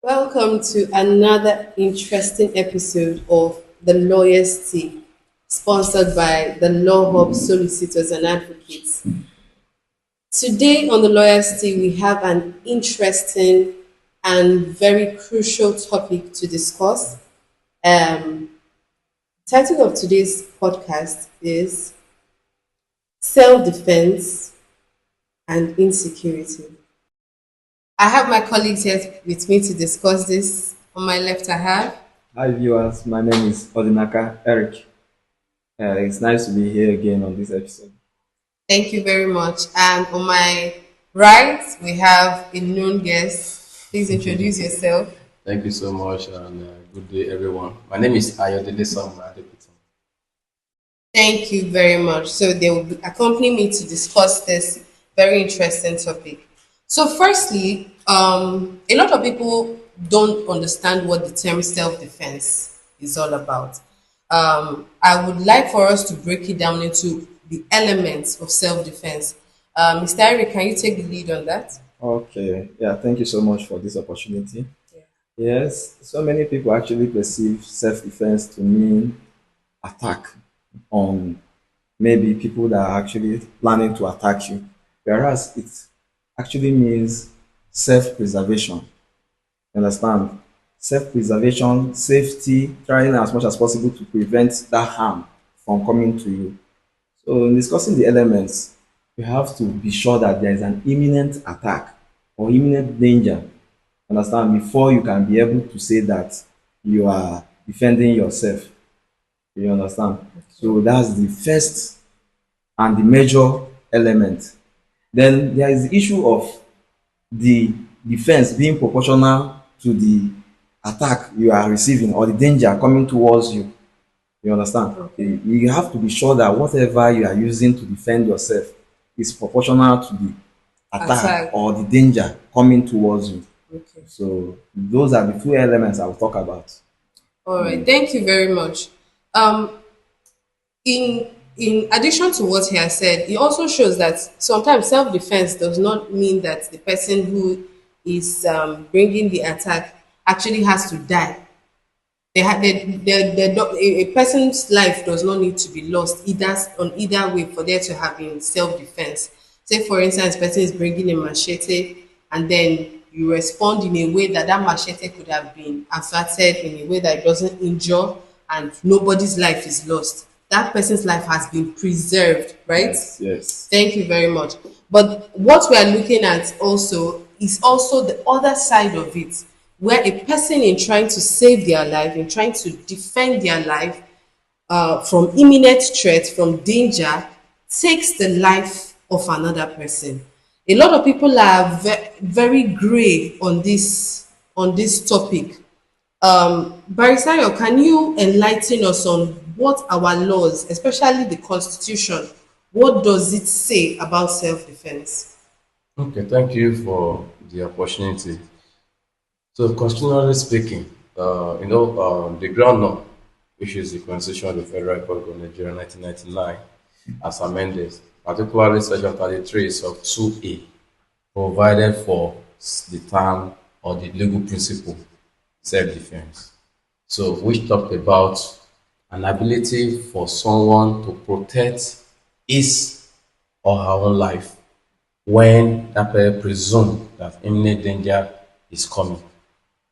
Welcome to another interesting episode of The Lawyer's Tea, sponsored by the Law Hub Solicitors and Advocates. Today on The Lawyer's Tea, we have an interesting and very crucial topic to discuss. Um, Title of today's podcast is Self-Defense and Insecurity. I have my colleagues here with me to discuss this. On my left, I have. Hi viewers, my name is Odinaka Eric. It's nice to be here again on this episode. Thank you very much. And on my right, we have a known guest. Please introduce yourself. Thank you so much and good day everyone. My name is Ayodele from Adepitan. Thank you very much. So they will accompany me to discuss this very interesting topic. So, firstly, a lot of people don't understand what the term self-defense is all about. I would like for us to break it down into the elements of self-defense. Mr. Eric, can you take the lead on that? Okay, yeah, thank you so much for this opportunity. Yeah. Yes, so many people actually perceive self-defense to mean attack on maybe people that are actually planning to attack you, whereas it actually means self-preservation. You understand? Self-preservation, safety, trying as much as possible to prevent that harm from coming to you. So in discussing the elements, you have to be sure that there is an imminent attack or imminent danger. Understand? Before you can be able to say that you are defending yourself. You understand? So that's the first and the major element. Then there is the issue of the defense being proportional to the attack you are receiving or the danger coming towards you. You understand? Okay. You have to be sure that whatever you are using to defend yourself is proportional to the attack or the danger coming towards you. Okay. So those are the two elements I will talk about. All right. Thank you very much. Um, in addition to what he has said, it also shows that sometimes self-defense does not mean that the person who is bringing the attack actually has to die. A person's life does not need to be lost either way for there to have been self-defense. Say, for instance, person is bringing a machete, and then you respond in a way that machete could have been asserted in a way that it doesn't injure, and nobody's life is lost. That person's life has been preserved, right? Yes. Thank you very much. But what we are looking at also is also the other side of it, where a person in trying to save their life, in trying to defend their life from imminent threat, from danger, takes the life of another person. A lot of people are very gray on this topic. Barisayo, can you enlighten us on what our laws, especially the Constitution, what does it say about self-defense? Okay, thank you for the opportunity. So, constitutionally speaking, the ground law, which is the Constitution of the Federal Republic of Nigeria 1999, as amended, particularly Section 33 of 2A, provided for the term or the legal principle self-defense. So, which talked about an ability for someone to protect his or her own life when that person presumes that imminent danger is coming.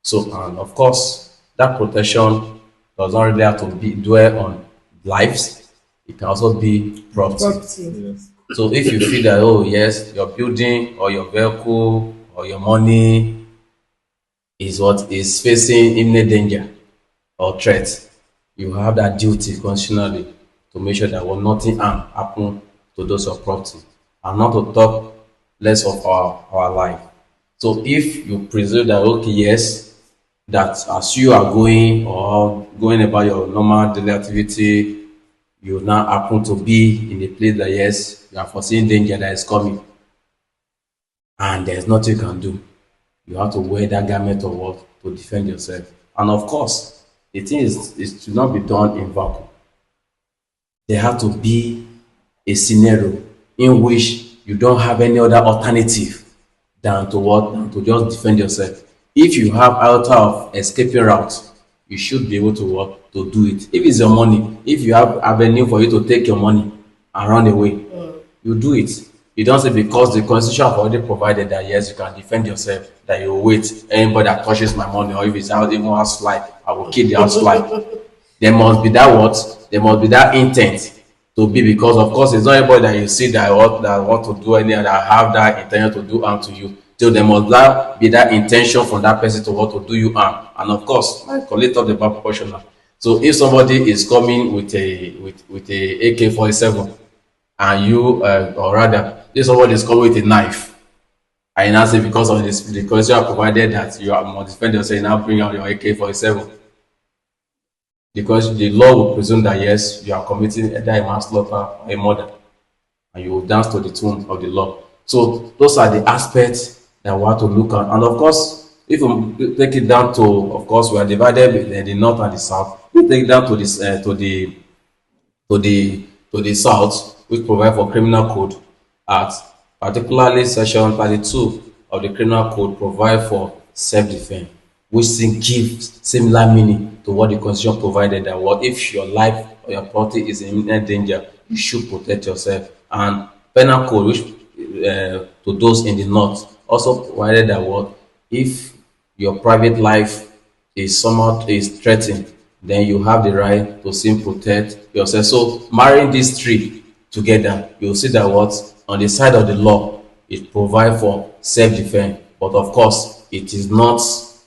So, and of course, that protection does not really have to be dwell on lives. It can also be property. Yes. So, if you feel that, oh yes, your building or your vehicle or your money is what is facing imminent danger or threat, you have that duty constitutionally to make sure that nothing harm happen to those of property, and not to talk less of our life. So if you presume that, okay, yes, that as you are going or going about your normal daily activity, you now happen to be in a place that, yes, you are foreseeing danger that is coming, and there's nothing you can do. You have to wear that garment of what to defend yourself. And of course, the thing is to not be done in vacuum. There have to be a scenario in which you don't have any other alternative than to what? Than to just defend yourself. If you have iota of escaping route, you should be able to what to do it. If it's your money, if you have avenue for you to take your money and run away, you do it. You don't say because the constitution have already provided that yes, you can defend yourself, that you wait anybody that touches my money, or if it's out even housefly, I will kill the housefly. There must be that what? There must be that intent to be, because of course it's not everybody that you see that want to do any, that have that intention to do harm to you. So there must be that intention from that person to want to do you harm. And of course, I collect up the back proportional. So if somebody is coming with a AK-47, and you or rather if somebody is coming with a knife, and you now say because of this, because you have provided that you are must defend yourself, you now bring out your AK-47, because the law will presume that yes, you are committing either a manslaughter or a murder, and you will dance to the tune of the law. So those are the aspects that we have to look at. And of course, if we take it down to, of course, we are divided between the north and the south. We take it down to this to the to the south, which provide for criminal code act, particularly section 32 of the criminal code provide for self-defense, which gives similar meaning to what the constitution provided, that what if your life or your property is in imminent danger, you should protect yourself. And penal code, which to those in the north, also provided that what if your private life is somewhat is threatened, then you have the right to still protect yourself. So marrying these three together, you'll see that what on the side of the law, it provides for self-defense, but of course it is not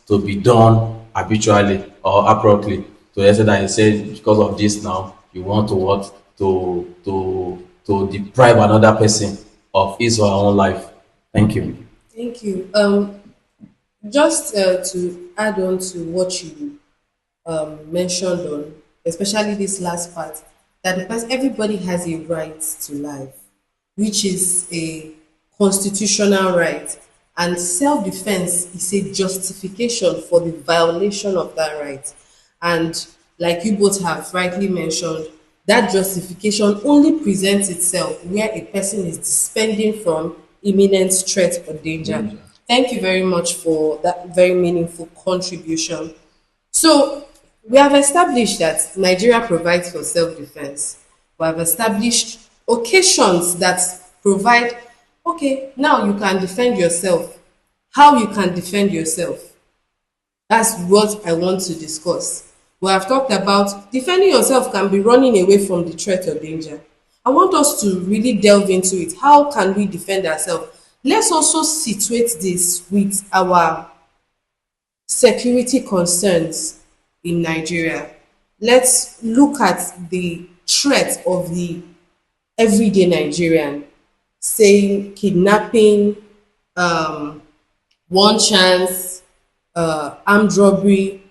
to be done habitually or appropriately. So they say that you say because of this now, you want to what to deprive another person of his or her own life. Thank you. Thank you. Just to add on to what you mentioned on, especially this last part, that because everybody has a right to life, which is a constitutional right, and self-defense is a justification for the violation of that right. And like you both have rightly mentioned, that justification only presents itself where a person is depending from imminent threat or danger. Thank you very much for that very meaningful contribution. So we have established that Nigeria provides for self-defense. We have established occasions that provide, okay, now you can defend yourself. How you can defend yourself. That's what I want to discuss. We have talked about defending yourself can be running away from the threat or danger. I want us to really delve into it. How can we defend ourselves? Let's also situate this with our security concerns in Nigeria. Let's look at the threat of the everyday Nigerian, saying kidnapping, one chance, armed robbery.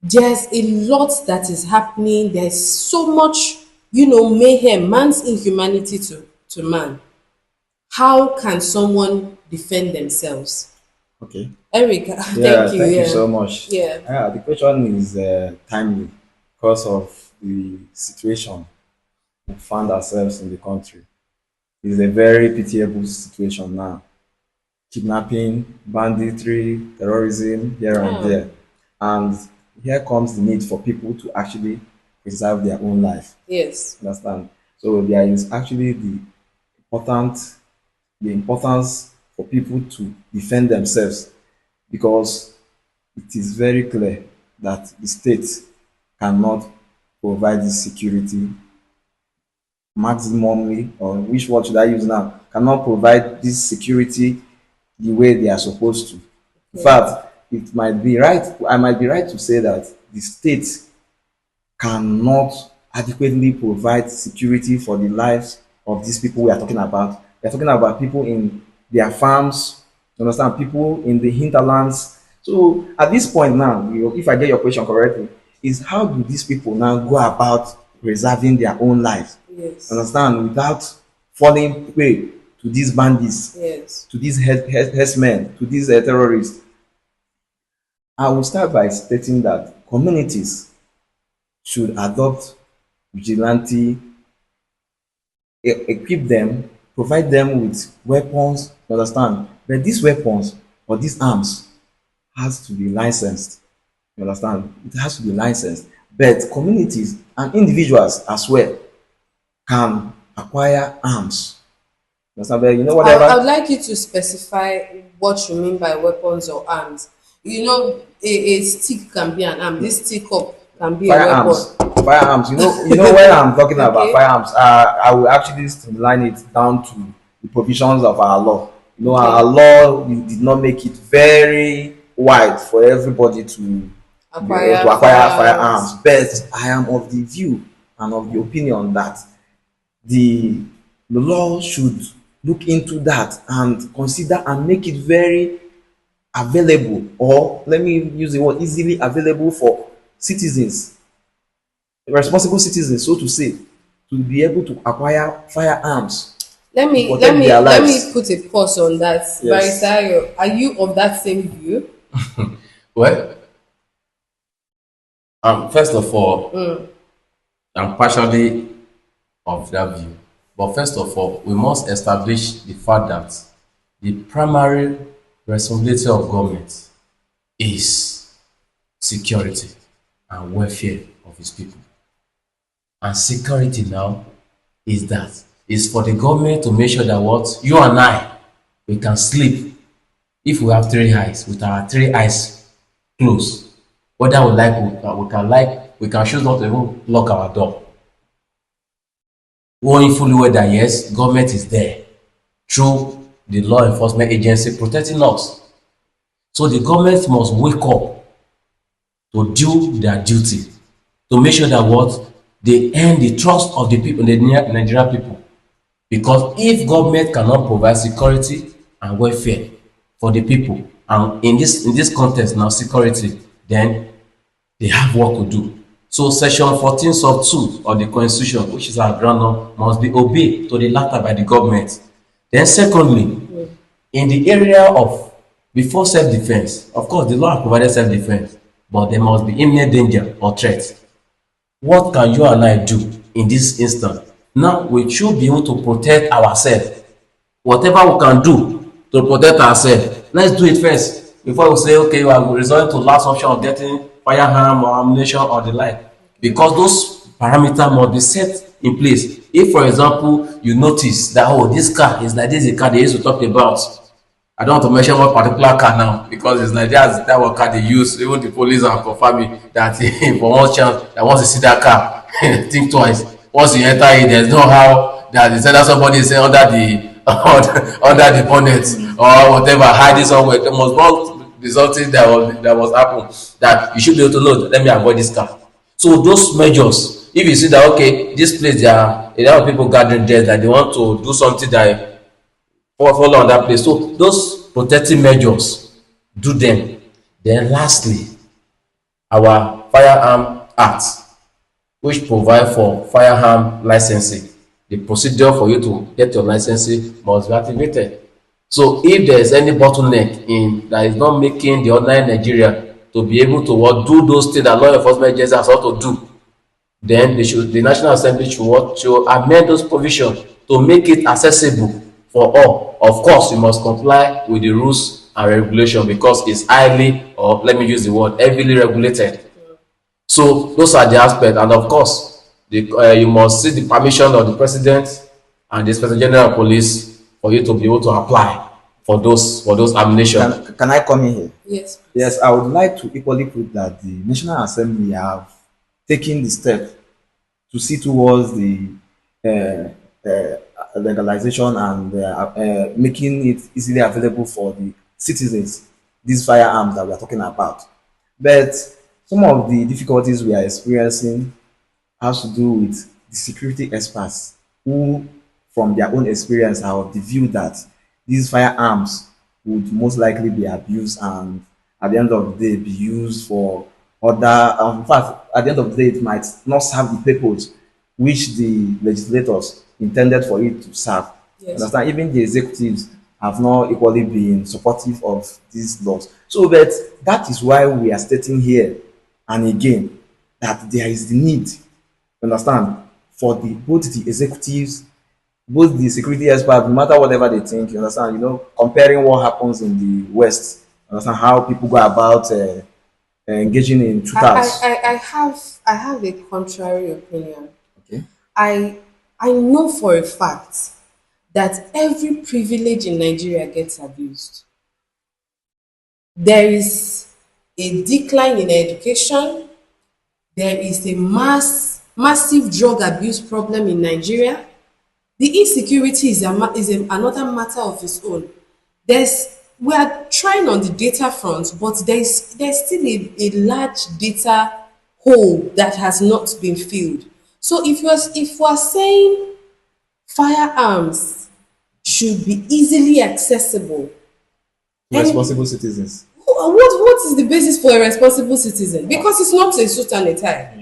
There's a lot that is happening. There's so much, mayhem, man's inhumanity to man. How can someone defend themselves? Okay. Erica, Yeah, thank you. thank you Yeah. so much. Yeah. The question is timely because of the situation we found ourselves in the country. It's a very pitiable situation now. Kidnapping, banditry, terrorism here and Yeah. there. And here comes the need for people to actually preserve their own life. Yes. Understand? So there is actually important the importance for people to defend themselves because it is very clear that the state cannot provide this security maximally, or which word should I use now, cannot provide this security the way they are supposed to. In fact, it might be right, I might be right to say that the state cannot adequately provide security for the lives of these people we are talking about. We are talking about people in their farms, you understand, people in the hinterlands. So at this point now, if I get your question correctly, is how do these people now go about preserving their own lives? Yes. Understand, without falling prey to these bandits, Yes. to these herdsmen, to these terrorists. I will start by stating that communities should adopt vigilante, equip them, provide them with weapons, you understand? But these weapons or these arms has to be licensed. You understand? It has to be licensed. But communities and individuals as well can acquire arms. You understand? But you know, I would whatever like you to specify what you mean by weapons or arms. You know, a stick can be an arm. This stick up can be a weapon. firearms, firearms. You know when I'm talking about Okay, firearms, I will actually streamline it down to the provisions of our law. You know, our okay. law we did not make it very wide for everybody to Acquire acquire firearms. firearms. But I am of the view and of the opinion that the the law should look into that and consider and make it very available, or let me use the word easily available for citizens, responsible citizens, so to say, to be able to acquire firearms Let to me let protect their me let me lives. put a pause on that. Yes. Barrister Ayo, are you of that same view? Well, first of all, I'm partially of that view. But first of all, we must establish the fact that the primary responsibility of government is security and welfare of its people. And security now is for the government to make sure that what you and I we can sleep if we have three eyes with our three eyes closed. Whether we can choose not to even lock our door, knowing fully well that yes, government is there through the law enforcement agency protecting us. So the government must wake up to do their duty, to make sure that what they earn the trust of the people, the Nigerian people. Because if government cannot provide security and welfare for the people, and in this context now security, then they have work to do. So section 14 sub 2 of the constitution, which is our ground law, must be obeyed to the latter by the government. Then secondly, in the area of before self-defense, of course the law has provided self-defense, but there must be imminent danger or threat. What can you and I do in this instance? Now we should be able to protect ourselves. Whatever we can do to protect ourselves, let's do it first before we say okay we are resorting to last option of getting firearm or ammunition or the like, because those parameters must be set in place. If for example you notice that oh this car is like this is a car they used to talk about, I don't want to mention one particular car now because it's like that one car they use. Even the police are confirming that for one chance that once you see that car, think twice. Once you enter it, there's no how that they said that somebody is under the under the bonnet or whatever, hiding somewhere. There must not be something that was happen that you should be able to know. Let me avoid this car. So those measures, if you see that okay, this place there are a lot of people gathering there that they want to do something that follow on that place. So those protective measures, do them. Then lastly, our firearm act, which provide for firearm licensing. The procedure for you to get your licensing must be activated. So if there is any bottleneck in that is not making the ordinary Nigeria to be able to what do those things that law enforcement agencies have to do, then the National Assembly should amend those provisions to make it accessible for all. Of course, you must comply with the rules and regulation because it's highly, or let me use the word, heavily regulated. So those are the aspects, and of course, you must seek the permission of the president and the inspector general of police for you to be able to apply for those ammunition. Can I come in here? Yes. Yes, I would like to equally put that the National Assembly have taken the step to see towards the legalization and making it easily available for the citizens, these firearms that we are talking about. But some of the difficulties we are experiencing has to do with the security experts who, from their own experience, are of the view that these firearms would most likely be abused and at the end of the day be used for other, in fact, at the end of the day, it might not serve the purpose which the legislators intended for it to serve. Yes. Understand? Even the executives have not equally been supportive of these laws. So that is why we are stating here and again that there is the need, understand, for the both the executives, both the security experts, no matter whatever they think, you understand, comparing what happens in the West, understand how people go about engaging in shooters. I have a contrary opinion. Okay. I I know for a fact that every privilege in Nigeria gets abused. There is a decline in education. There is a massive drug abuse problem in Nigeria. The insecurity is, another matter of its own. We are trying on the data front, but there's still a large data hole that has not been filled. So if we're saying firearms should be easily accessible, and Responsible citizens. what is the basis for a responsible citizen? Because it's not a suit and a tie.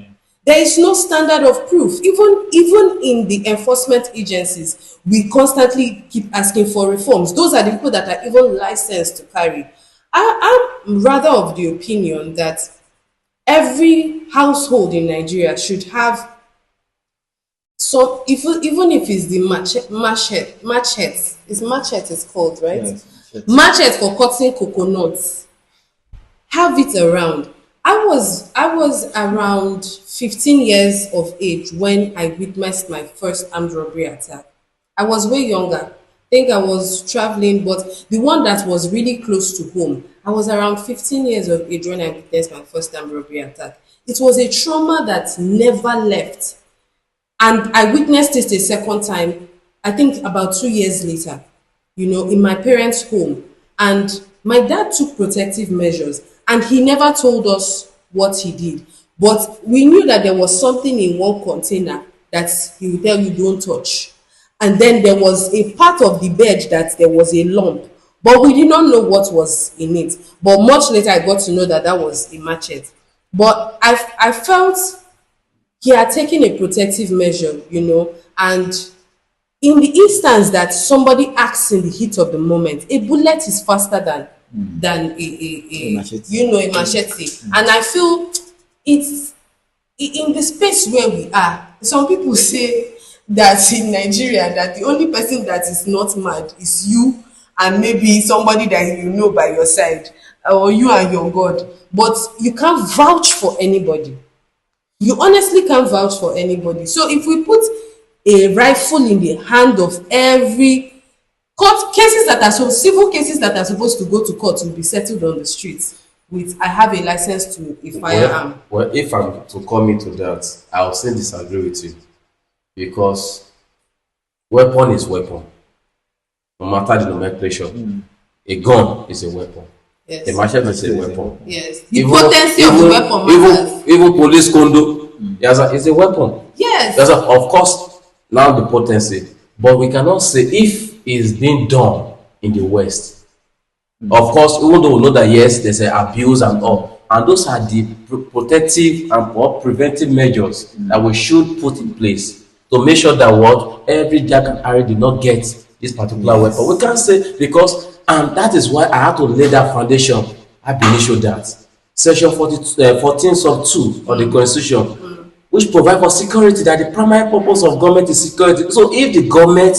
There is no standard of proof. Even in the enforcement agencies, we constantly keep asking for reforms. Those are the people that are even licensed to carry. I'm rather of the opinion that every household in Nigeria should have some, even if it's the machete is called, right? Yes. Machete for cutting coconuts. Have it around. I was around 15 years of age when I witnessed my first armed robbery attack. I was way younger. I think I was traveling, but the one that was really close to home, I was around 15 years of age when I witnessed my first armed robbery attack. It was a trauma that never left. And I witnessed it a second time, I think about 2 years later, in my parents' home. And my dad took protective measures and he never told us what he did. But we knew that there was something in one container that he would tell you don't touch. And then there was a part of the bed that there was a lump. But we did not know what was in it. But much later I got to know that that was a machete. But I felt he had taken a protective measure, and in the instance that somebody acts in the heat of the moment, a bullet is faster than A machete. a machete. And I feel it's in the space where we are. Some people say that in Nigeria that the only person that is not mad is you and maybe somebody that you know by your side, or you and your God. But you can't vouch for anybody. You honestly can't vouch for anybody. So if we put a rifle in the hand of every court cases that are so civil cases that are supposed to go to court will be settled on the streets with I have a license to a firearm. Well, if I'm to come into that, I would say disagree with you because weapon is weapon, no matter the nomenclature. A gun is a weapon. Yes. A machete is a weapon. Yes. The potency of the weapon matters. Even police condo, is a weapon. Yes. Of course, now the potency, but we cannot say if it's being done in the West. Of course, even though we know that yes, there's an abuse and all, and those are the protective and or preventive measures that we should put in place to make sure that what every Jack and Harry did not get this particular weapon. We can't say because, and that is why I had to lay that foundation. I believe that Section 14 sub 2 of the Constitution, which provide for security, that the primary purpose of government is security. So if the government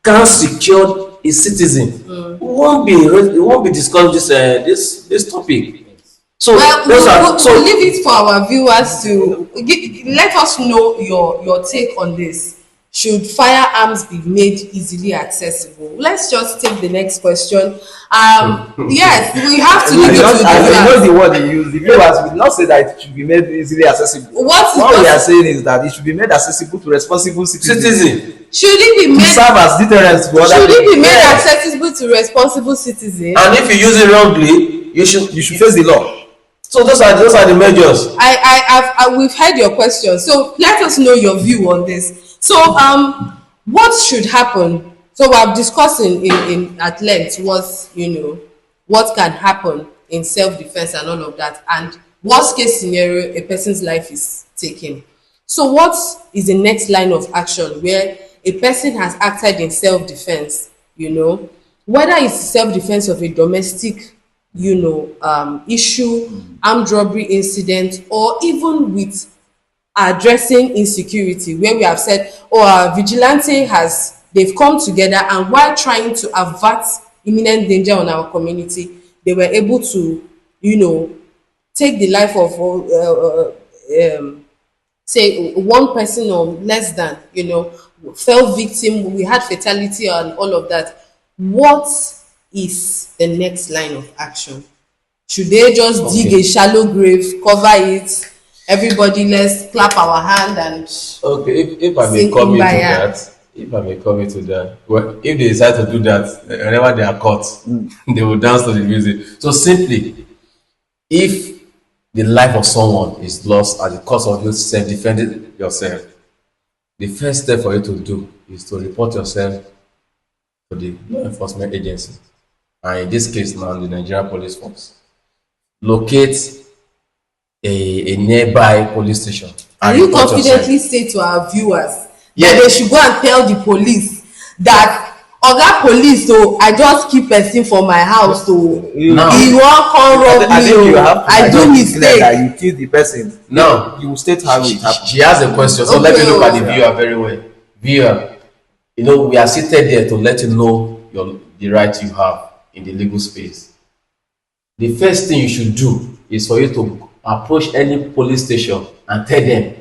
can't secure its citizen, we won't be discussing this topic. So we'll leave it for our viewers to let us know your take on this. Should firearms be made easily accessible? Let's just take the next question. Yes, we have to leave it to the I know viewers. the word you use. The viewers will not say that it should be made easily accessible. What we are saying is that it should be made accessible to responsible citizens. Should it be To made serve as deterrence for other should it be people. made Yes. accessible to responsible citizens? And if you use it wrongly, You should face the law. so those are the measures. We've heard your question, so let us know your view on this. So what should happen? So we have discussed in at length what can happen in self-defense and all of that, and worst case scenario, a person's life is taken. So what is the next line of action where a person has acted in self-defense, whether it's self-defense of a domestic issue, armed robbery incident, or even with addressing insecurity, where we have said, our vigilante they've come together, and while trying to avert imminent danger on our community, they were able to, you know, take the life of say one person or less than, fell victim, we had fatality and all of that. What is the next line of action? Should they just dig a Okay. shallow grave, cover it, everybody let's clap our hand and Okay, if I may sink come into kumbaya? that, if I may come into that, well, if they decide to do that, whenever they are caught, they will dance to the music. So simply, if the life of someone is lost at the cost of you self-defending yourself, the first step for you to do is to report yourself to the law enforcement agency, and in this case now, the Nigerian Police Force. Locate a nearby police station Can and you report yourself. confidently say to our viewers that they Yes. should go and tell the police that oga police I just keep person for my house You, Now, he wan come rob I me think you have to I like, do just declare that mistake. you kill the person. now, You will state how it happened. she has a question, so let me Okay, look at the oh. viewer very well. Viewer, we are seated there to let you know the right you have in the legal space. The first thing you should do is for you to approach any police station and tell them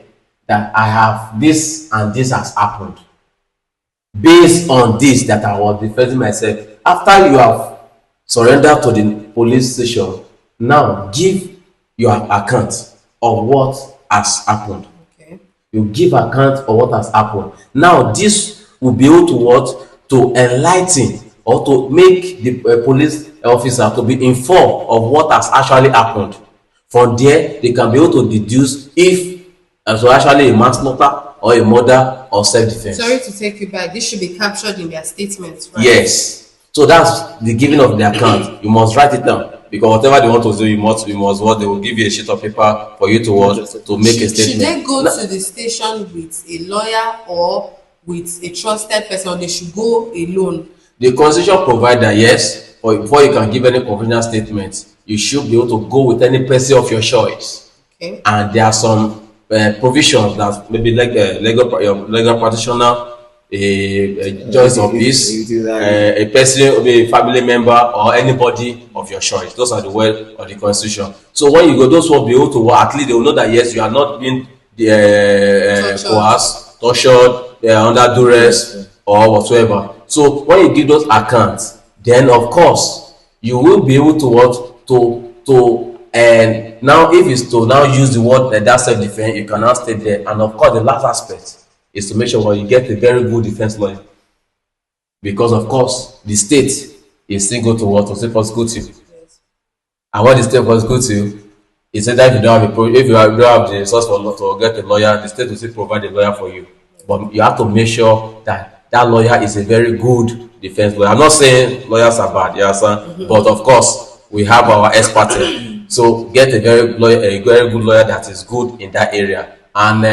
that I have this and this has happened. Based on this, that I was defending myself. After you have surrendered to the police station, now give your account of what has happened. Okay. You give account of what has happened. Now this will be able to what, to enlighten or to make the police officer to be informed of what has actually happened. From there they can be able to deduce if it was actually a manslaughter or a murder or self-defense. Sorry to take you back, this should be captured in their statements, right? Yes. So that's the giving of the account. You must write it down, because whatever they want to do, you must what, they will give you a sheet of paper for you to what, to make a Should statement. they go Now, to the station with a lawyer or with a trusted person, or they should go alone? the constitution provide that yes, or before you can give any confidential statement, you should be able to go with any person of your choice. Okay. And there are some provisions that maybe like your legal practitioner, a judge of peace, a person, maybe a family member, or anybody of your choice. Those are the word of the constitution. So when you go, those will be able to, at least they will know that yes, you are not being coerced, tortured, under duress or whatsoever. So when you give those accounts, then of course you will be able to what, to and now if it's to now use the word that self-defense, you can now stay there. And of course the last aspect is to make sure you get a very good defense lawyer, because of course the state is still going to what, to say prosecute you. And what the state prosecute you is that if you don't have don't have the resource to get a lawyer, the state will still provide a lawyer for you. But you have to make sure that that lawyer is a very good defense lawyer. I'm not saying lawyers are bad, yes, but of course we have our expertise. So get a very good lawyer that is good in that area, and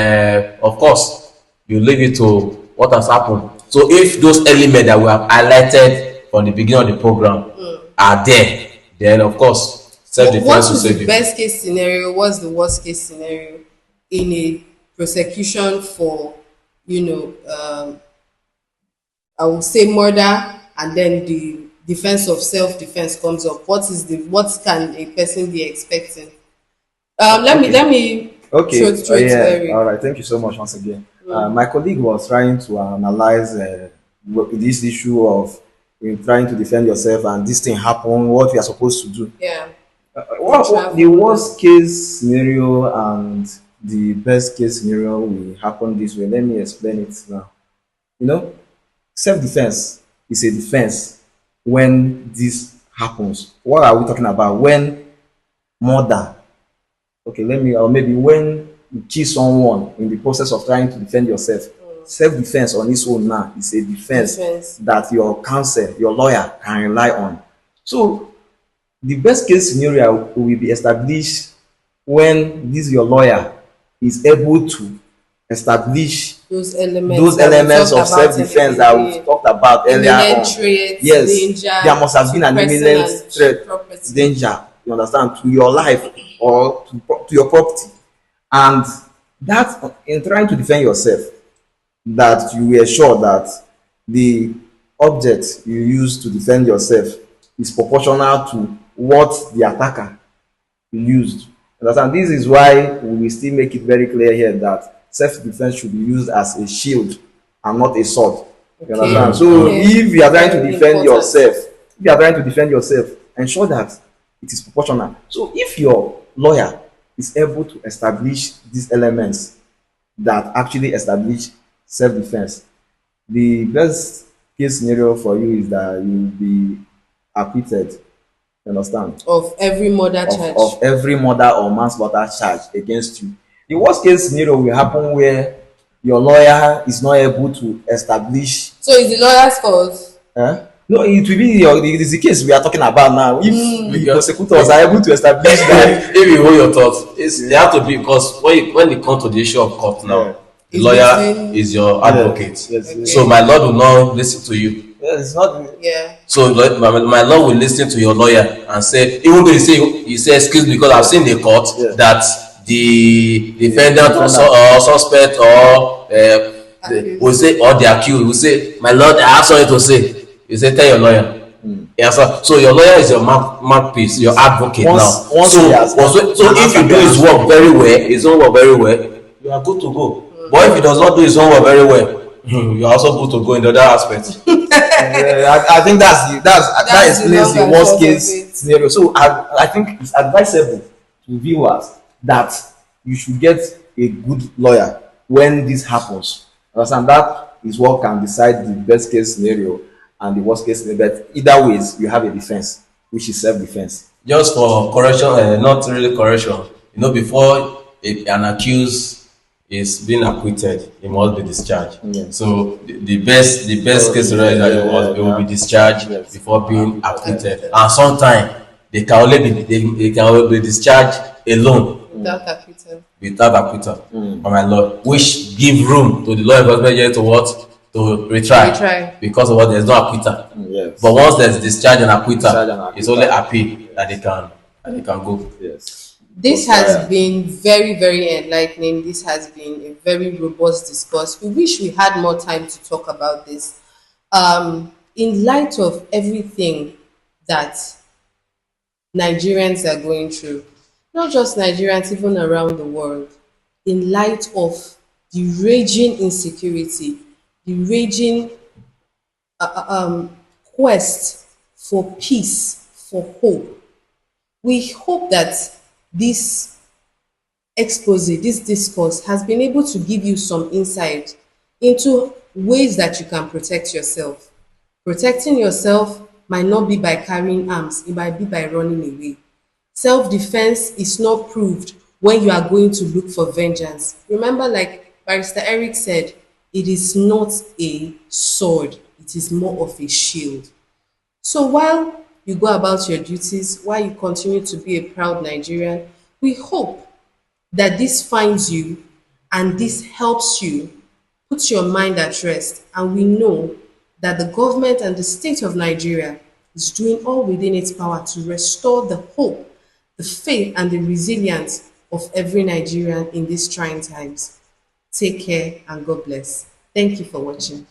of course you leave it to what has happened. So if those elements that we have highlighted from the beginning of the program are there, then of course What self-defense will is save the you. best case scenario? What's the worst case scenario in a prosecution for, I would say murder, and then the defense of self-defense comes up? What can a person be expecting? Let me Okay, throw it to yeah, Eric. all right. Thank you so much once again. My colleague was trying to analyze this issue of trying to defend yourself and this thing happen, what we are supposed to do. Yeah. What the worst case scenario and the best case scenario will happen this way. Let me explain it now. You know, self-defense is a defense when this happens. What are we talking about? When murder, okay, or maybe when you kill someone in the process of trying to defend yourself. Self-defense on its own now is a defense that your counsel, your lawyer can rely on. So the best case scenario will be established when your lawyer is able to establish Those those elements elements of self-defense that we talked about earlier on. imminent threat, Yes, danger, there must have been an to person imminent and threat, property. danger, you understand, to your life or to your property. And that, in trying to defend yourself, that you were sure that the object you use to defend yourself is proportional to what the attacker used. Understand? This is why we will still make it very clear here that self-defense should be used as a shield and not a sword. You Okay. understand? So Okay. if you are trying to Very defend important. yourself, if you are trying to defend yourself, ensure that it is proportional. So if your lawyer is able to establish these elements that actually establish self-defense, the best case scenario for you is that you will be acquitted. You understand? Of every murder of, charge. of every murder or manslaughter charge against you. The worst case scenario will happen where your lawyer is not able to establish. So it's the lawyer's fault. No, it will be it is the case we are talking about now. If the Because prosecutors are able to establish that, if you hold your thoughts, they have to be, because when it comes to the issue of court now, yeah. the It's lawyer between- is your advocate. Yes. So my lord will not listen to you. Yes, it's not. Yeah. So my lord will listen to your lawyer and say, even though you say excuse me, because I've seen the court Yeah. that the defendant or, defendant. or suspect or Accused. will say, or the accused will say, my lord, I have something to say. You say, tell your lawyer. Yes, sir. So your lawyer is your mouthpiece, your advocate now. Once So he has- if you do his work very well, his own work very well, you are good to go. But if he does not do his own work very well, you are also good to go in the other aspect. I think that That's explains the the long and worst short of case it. scenario. So I think it's advisable to viewers that you should get a good lawyer when this happens. Understand? That is what can decide the best case scenario and the worst case scenario. But either ways, you have a defense, which is self-defense. Just for correction, not really correction, before an accused is being acquitted, he must be discharged. Yes. So the best case scenario is that he will be discharged Yes. before being acquitted. And sometimes they can only be discharged alone Without acquittal. without acquittal. By my lord, which give room to the law enforcement agent to what? To retry. Retry. Because of what? There's no acquittal. Yes. But once there's discharge and acquittal, Discharge and acquittal. it's only appeal that they can go. Yes. This has been very, very enlightening. This has been a very robust discourse. We wish we had more time to talk about this. In light of everything that Nigerians are going through, not just Nigerians, even around the world, in light of the raging insecurity, the raging quest for peace, for hope, we hope that this expose, this discourse has been able to give you some insight into ways that you can protect yourself. Protecting yourself might not be by carrying arms, it might be by running away. Self-defense is not proved when you are going to look for vengeance. Remember, like Barrister Eric said, it is not a sword, it is more of a shield. So while you go about your duties, while you continue to be a proud Nigerian, we hope that this finds you and this helps you put your mind at rest. And we know that the government and the state of Nigeria is doing all within its power to restore the hope, the faith, and the resilience of every Nigerian in these trying times. Take care and God bless. Thank you for watching.